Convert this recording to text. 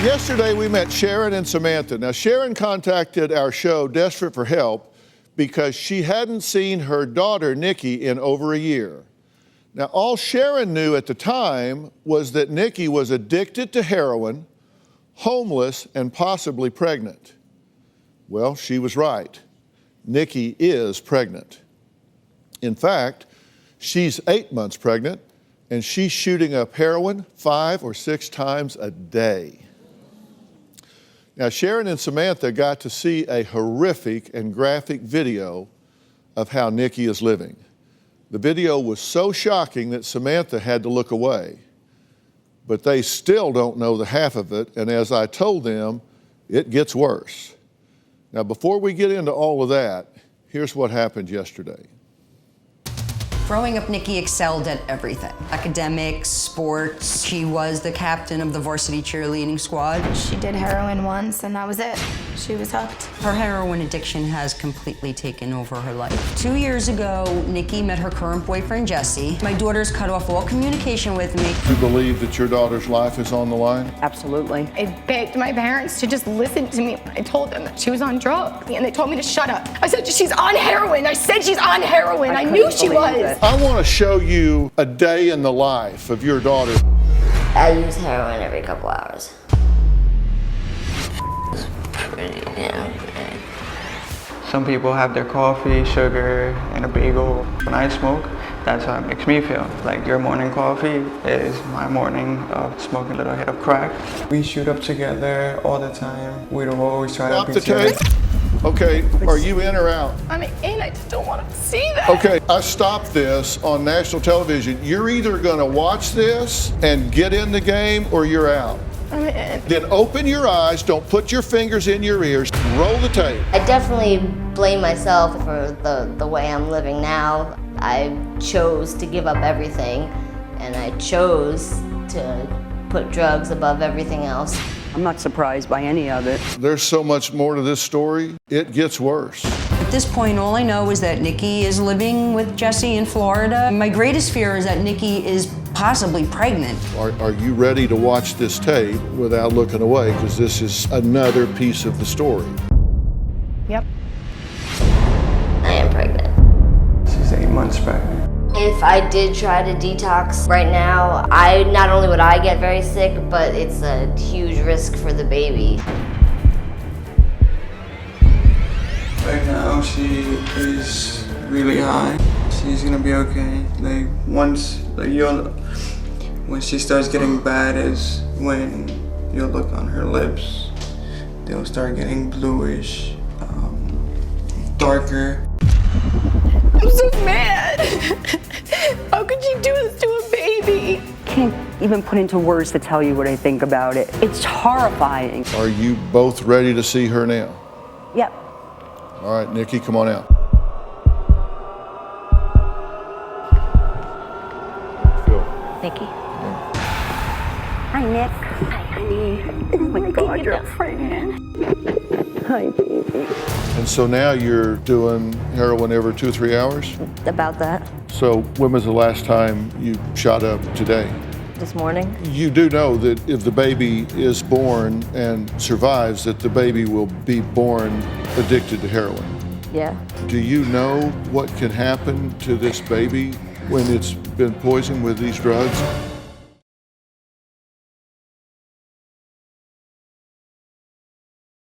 Yesterday we met Sharon and Samantha. Now Sharon contacted our show desperate for help because she hadn't seen her daughter Niki in over a year. Now all Sharon knew at the time was that Niki was addicted to heroin, homeless, and possibly pregnant. Well, she was right. Niki is pregnant. In fact, she's 8 months pregnant and she's shooting up heroin 5 or 6 times a day. Now, Sharon and Samantha got to see a horrific and graphic video of how Niki is living. The video was so shocking that Samantha had to look away. But they still don't know the half of it, and as I told them, it gets worse. Now, before we get into all of that, here's what happened yesterday. Growing up, Niki excelled at everything. Academics, sports. She was the captain of the varsity cheerleading squad. She did heroin once and that was it. She was hooked. Her heroin addiction has completely taken over her life. 2 years ago, Niki met her current boyfriend, Jesse. My daughter's cut off all communication with me. Do you believe that your daughter's life is on the line? Absolutely. I begged my parents to just listen to me. I told them that she was on drugs and they told me to shut up. I said, she's on heroin. I said she's on heroin. I knew she was. I want to show you a day in the life of your daughter. I use heroin every couple hours. It's pretty, Some people have their coffee, sugar, and a bagel. When I smoke, that's how it makes me feel. Like your morning coffee is my morning of smoking a little hit of crack. We shoot up together all the time. We'd always try to be together. Okay, are you in or out? I'm in, I just don't want to see that. Okay, I stopped this on national television. You're either gonna watch this and get in the game or you're out. I'm in. Then open your eyes, don't put your fingers in your ears, roll the tape. I definitely blame myself for the way I'm living now. I chose to give up everything, and I chose to put drugs above everything else. I'm not surprised by any of it. There's so much more to this story. It gets worse. At this point, all I know is that Niki is living with Jesse in Florida. My greatest fear is that Niki is possibly pregnant. Are you ready to watch this tape without looking away? Because this is another piece of the story. Yep. I am pregnant. She's 8 months pregnant. If I did try to detox right now, not only would I get very sick, but it's a huge risk for the baby. Right now, she is really high. She's gonna be okay. When she starts getting bad is when you'll look on her lips. They'll start getting bluish, darker. I'm so mad. How could you do this to a baby? Can't even put into words to tell you what I think about it. It's horrifying. Are you both ready to see her now? Yep. All right, Niki, come on out. Phil. Niki. Hi, Nick. Hi, honey. Oh my God, you're pregnant. Hi, baby. And so now you're doing heroin every 2 or 3 hours? About that. So when was the last time you shot up today? This morning. You do know that if the baby is born and survives, that the baby will be born addicted to heroin. Yeah. Do you know what can happen to this baby when it's been poisoned with these drugs?